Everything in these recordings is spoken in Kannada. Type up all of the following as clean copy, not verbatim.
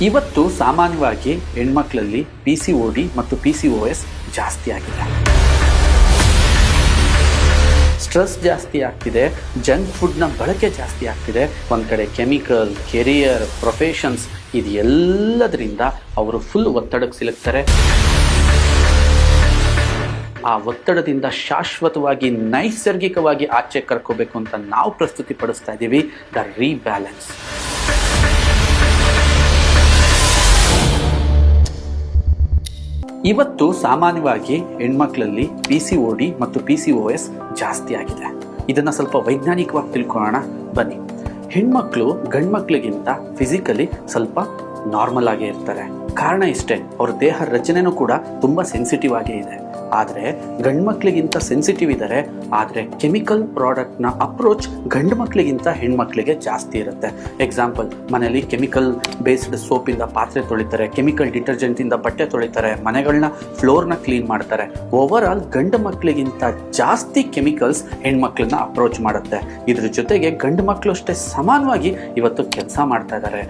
ಇವತ್ತು ಸಾಮಾನ್ಯವಾಗಿ ಹೆಣ್ಮಕ್ಳಲ್ಲಿ PCOD ಮತ್ತು PCOS ಜಾಸ್ತಿ ಆಗಿದೆ. ಸ್ಟ್ರೆಸ್ ಜಾಸ್ತಿ ಆಗ್ತಿದೆ, ಜಂಕ್ ಫುಡ್ನ ಬಳಕೆ ಜಾಸ್ತಿ ಆಗ್ತಿದೆ. ಒಂದು ಕಡೆ ಕೆಮಿಕಲ್, ಕೆರಿಯರ್, ಪ್ರೊಫೆಷನ್ಸ್, ಇದು ಎಲ್ಲದರಿಂದ ಅವರು ಫುಲ್ ಒತ್ತಡಕ್ಕೆ ಸಿಲುಕ್ತಾರೆ. ಆ ಒತ್ತಡದಿಂದ ಶಾಶ್ವತವಾಗಿ ನೈಸರ್ಗಿಕವಾಗಿ ಆಚೆ ಕರ್ಕೋಬೇಕು ಅಂತ ನಾವು ಪ್ರಸ್ತುತಿ ಪಡಿಸ್ತಾ ಇದ್ದೀವಿ ದ ರೀಬ್ಯಾಲೆನ್ಸ್. ಇವತ್ತು ಸಾಮಾನ್ಯವಾಗಿ ಹೆಣ್ಮಕ್ಳಲ್ಲಿ PCOD ಮತ್ತು PCOS ಜಾಸ್ತಿ ಆಗಿದೆ. ಇದನ್ನು ಸ್ವಲ್ಪ ವೈಜ್ಞಾನಿಕವಾಗಿ ತಿಳ್ಕೊಳ್ಳೋಣ ಬನ್ನಿ. ಹೆಣ್ಮಕ್ಳು ಗಂಡ್ಮಕ್ಳಿಗಿಂತ ಫಿಸಿಕಲಿ ಸ್ವಲ್ಪ ನಾರ್ಮಲ್ ಆಗೇ ಇರ್ತಾರೆ. ಕಾರಣ ಇಷ್ಟೇ, ಅವ್ರ ದೇಹ ರಚನೆನೂ ಕೂಡ ತುಂಬ ಸೆನ್ಸಿಟಿವ್ ಆಗೇ ಇದೆ. ಆದರೆ ಗಂಡು ಮಕ್ಕಳಿಗಿಂತ ಸೆನ್ಸಿಟಿವ್ ಇದ್ದಾರೆ. ಆದರೆ ಕೆಮಿಕಲ್ ಪ್ರಾಡಕ್ಟ್ನ ಅಪ್ರೋಚ್ ಗಂಡು ಮಕ್ಕಳಿಗಿಂತ ಹೆಣ್ಮಕ್ಳಿಗೆ ಜಾಸ್ತಿ ಇರುತ್ತೆ. ಎಕ್ಸಾಂಪಲ್, ಮನೆಯಲ್ಲಿ ಕೆಮಿಕಲ್ ಬೇಸ್ಡ್ ಸೋಪಿಂದ ಪಾತ್ರೆ ತೊಳಿತಾರೆ, ಕೆಮಿಕಲ್ ಡಿಟರ್ಜೆಂಟಿಂದ ಬಟ್ಟೆ ತೊಳಿತಾರೆ, ಮನೆಗಳನ್ನ ಫ್ಲೋರ್ನ ಕ್ಲೀನ್ ಮಾಡ್ತಾರೆ. ಓವರ್ ಆಲ್ ಗಂಡು ಮಕ್ಕಳಿಗಿಂತ ಜಾಸ್ತಿ ಕೆಮಿಕಲ್ಸ್ ಹೆಣ್ಮಕ್ಳನ್ನ ಅಪ್ರೋಚ್ ಮಾಡುತ್ತೆ. ಇದ್ರ ಜೊತೆಗೆ ಗಂಡು ಮಕ್ಕಳು ಅಷ್ಟೇ ಸಮಾನವಾಗಿ ಇವತ್ತು ಕೆಲಸ ಮಾಡ್ತಾ ಇದ್ದಾರೆ.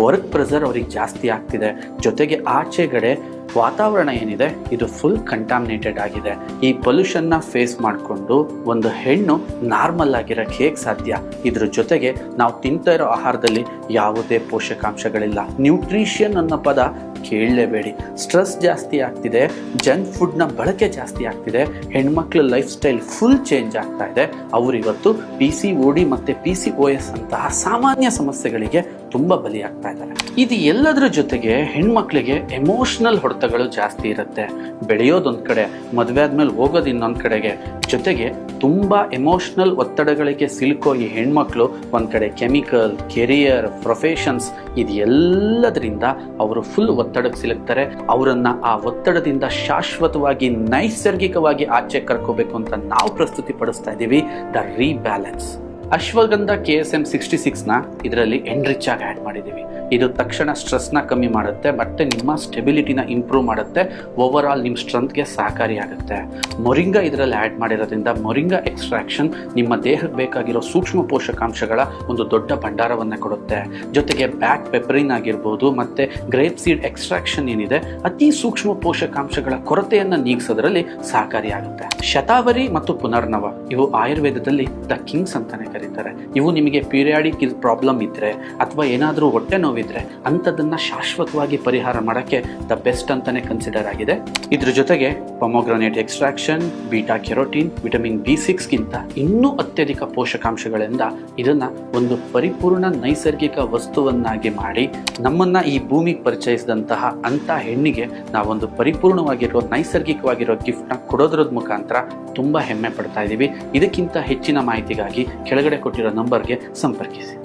ವರ್ಕ್ ಪ್ರೆಷರ್ ಅವ್ರಿಗೆ ಜಾಸ್ತಿ ಆಗ್ತಿದೆ. ಜೊತೆಗೆ ಆಚೆಗಡೆ ವಾತಾವರಣ ಏನಿದೆ ಇದು ಫುಲ್ ಕಂಟಾಮಿನೇಟೆಡ್ ಆಗಿದೆ. ಈ ಪೊಲ್ಯೂಷನ್ನ ಫೇಸ್ ಮಾಡಿಕೊಂಡು ಒಂದು ಹೆಣ್ಣು ನಾರ್ಮಲ್ ಆಗಿರೋಕ್ಕೆ ಹೇಗೆ ಸಾಧ್ಯ? ಇದ್ರ ಜೊತೆಗೆ ನಾವು ತಿಂತಾ ಇರೋ ಆಹಾರದಲ್ಲಿ ಯಾವುದೇ ಪೋಷಕಾಂಶಗಳಿಲ್ಲ. ನ್ಯೂಟ್ರಿಷನ್ ಅನ್ನೋ ಪದ ಕೇಳಲೇಬೇಡಿ. ಸ್ಟ್ರೆಸ್ ಜಾಸ್ತಿ ಆಗ್ತಿದೆ, ಜಂಕ್ ಫುಡ್ನ ಬಳಕೆ ಜಾಸ್ತಿ ಆಗ್ತಿದೆ, ಹೆಣ್ಮಕ್ಳ ಲೈಫ್ ಸ್ಟೈಲ್ ಫುಲ್ ಚೇಂಜ್ ಆಗ್ತಾ ಇದೆ. ಅವರು ಇವತ್ತು PCOD ಮತ್ತು PCOS ಅಂತಹ ಸಾಮಾನ್ಯ ಸಮಸ್ಯೆಗಳಿಗೆ ತುಂಬ ಬಲಿಯಾಗ್ತಾ ಇದ್ದಾರೆ. ಇದು ಎಲ್ಲದರ ಜೊತೆಗೆ ಹೆಣ್ಮಕ್ಳಿಗೆ ಎಮೋಷನಲ್ ಹೊಡೆತಗಳು ಜಾಸ್ತಿ ಇರುತ್ತೆ. ಬೆಳೆಯೋದೊಂದು ಕಡೆ, ಮದುವೆ ಆದ್ಮೇಲೆ ಹೋಗೋದು ಇನ್ನೊಂದು ಕಡೆಗೆ. ಜೊತೆಗೆ ತುಂಬ ಎಮೋಷನಲ್ ಒತ್ತಡಗಳಿಗೆ ಸಿಲುಕೋ ಈ ಹೆಣ್ಮಕ್ಳು ಒಂದು ಕಡೆ ಕೆಮಿಕಲ್, ಕೆರಿಯರ್, ಪ್ರೊಫೆಷನ್ಸ್, ಇದು ಎಲ್ಲದರಿಂದ ಅವರು ಫುಲ್ ಒತ್ತಡಕ್ಕೆ ಸಿಲುಕ್ತಾರೆ. ಅವರನ್ನ ಆ ಒತ್ತಡದಿಂದ ಶಾಶ್ವತವಾಗಿ ನೈಸರ್ಗಿಕವಾಗಿ ಆಚೆ ಕರ್ಕೋಬೇಕು ಅಂತ ನಾವು ಪ್ರಸ್ತುತಿ ಪಡಿಸ್ತಾ ಇದ್ದೀವಿ ದ ರೀಬ್ಯಾಲೆನ್ಸ್. ಅಶ್ವಗಂಧ KSM 66ನ ಇದರಲ್ಲಿ ಎನ್ರಿಚ್ ಆಗಿ ಆ್ಯಡ್ ಮಾಡಿದ್ದೀವಿ. ಇದು ತಕ್ಷಣ ಸ್ಟ್ರೆಸ್ನ ಕಮ್ಮಿ ಮಾಡುತ್ತೆ, ಮತ್ತೆ ನಿಮ್ಮ ಸ್ಟೆಬಿಲಿಟಿನ ಇಂಪ್ರೂವ್ ಮಾಡುತ್ತೆ. ಓವರ್ ಆಲ್ ನಿಮ್ಮ ಸ್ಟ್ರೆಂತ್ಗೆ ಸಹಕಾರಿಯಾಗುತ್ತೆ. ಮೊರಿಂಗಾ ಇದರಲ್ಲಿ ಆ್ಯಡ್ ಮಾಡಿರೋದ್ರಿಂದ ಮೊರಿಂಗಾ ಎಕ್ಸ್ಟ್ರಾಕ್ಷನ್ ನಿಮ್ಮ ದೇಹಕ್ಕೆ ಬೇಕಾಗಿರೋ ಸೂಕ್ಷ್ಮ ಪೋಷಕಾಂಶಗಳ ಒಂದು ದೊಡ್ಡ ಭಂಡಾರವನ್ನು ಕೊಡುತ್ತೆ. ಜೊತೆಗೆ ಬ್ಲ್ಯಾಕ್ ಪೆಪರಿನ್ ಆಗಿರ್ಬೋದು ಮತ್ತು ಗ್ರೇಪ್ ಸೀಡ್ ಎಕ್ಸ್ಟ್ರಾಕ್ಷನ್ ಏನಿದೆ ಅತಿ ಸೂಕ್ಷ್ಮ ಪೋಷಕಾಂಶಗಳ ಕೊರತೆಯನ್ನು ನೀಗಿಸೋದ್ರಲ್ಲಿ ಸಹಕಾರಿಯಾಗುತ್ತೆ. ಶತಾವರಿ ಮತ್ತು ಪುನರ್ನವ ಇವು ಆಯುರ್ವೇದದಲ್ಲಿ ದ ಕಿಂಗ್ಸ್ ಅಂತಾನೆ ಕರೀತಾರೆ. ಇವು ನಿಮಗೆ ಪೀರಿಯಾಡಿಕ್ ಪ್ರಾಬ್ಲಮ್ ಇದ್ರೆ ಅಥವಾ ಏನಾದರೂ ಹೊಟ್ಟೆ ನೋವಿದ್ರೆ ಅಂಥದ್ದನ್ನ ಶಾಶ್ವತವಾಗಿ ಪರಿಹಾರ ಮಾಡೋಕ್ಕೆ ದ ಬೆಸ್ಟ್ ಅಂತಾನೆ ಕನ್ಸಿಡರ್ ಆಗಿದೆ. ಇದ್ರ ಜೊತೆಗೆ ಪೊಮೊಗ್ರಾನೇಟ್ ಎಕ್ಸ್ಟ್ರಾಕ್ಷನ್, ಬೀಟಾ ಕೆರೋಟಿನ್, ವಿಟಮಿನ್ B6ಗಿಂತ ಇನ್ನೂ ಅತ್ಯಧಿಕ ಪೋಷಕಾಂಶಗಳಿಂದ ಇದನ್ನ ಒಂದು ಪರಿಪೂರ್ಣ ನೈಸರ್ಗಿಕ ವಸ್ತುವನ್ನಾಗಿ ಮಾಡಿ ನಮ್ಮನ್ನ ಈ ಭೂಮಿಗೆ ಪರಿಚಯಿಸಿದಂತಹ ಅಂತ ಹೆಣ್ಣಿಗೆ ನಾವೊಂದು ಪರಿಪೂರ್ಣವಾಗಿರೋ ನೈಸರ್ಗಿಕವಾಗಿರೋ ಗಿಫ್ಟ್ನ ಕೊಡೋದ್ರದ ಮುಖಾಂತರ ತುಂಬಾ ಹೆಮ್ಮೆ ಪಡ್ತಾ ಇದ್ದೀವಿ. ಇದಕ್ಕಿಂತ ಹೆಚ್ಚಿನ ಮಾಹಿತಿಗಾಗಿ ಕೆಳಗಡೆ ಕೊಟ್ಟಿರೋ ನಂಬರ್ಗೆ ಸಂಪರ್ಕಿಸಿ.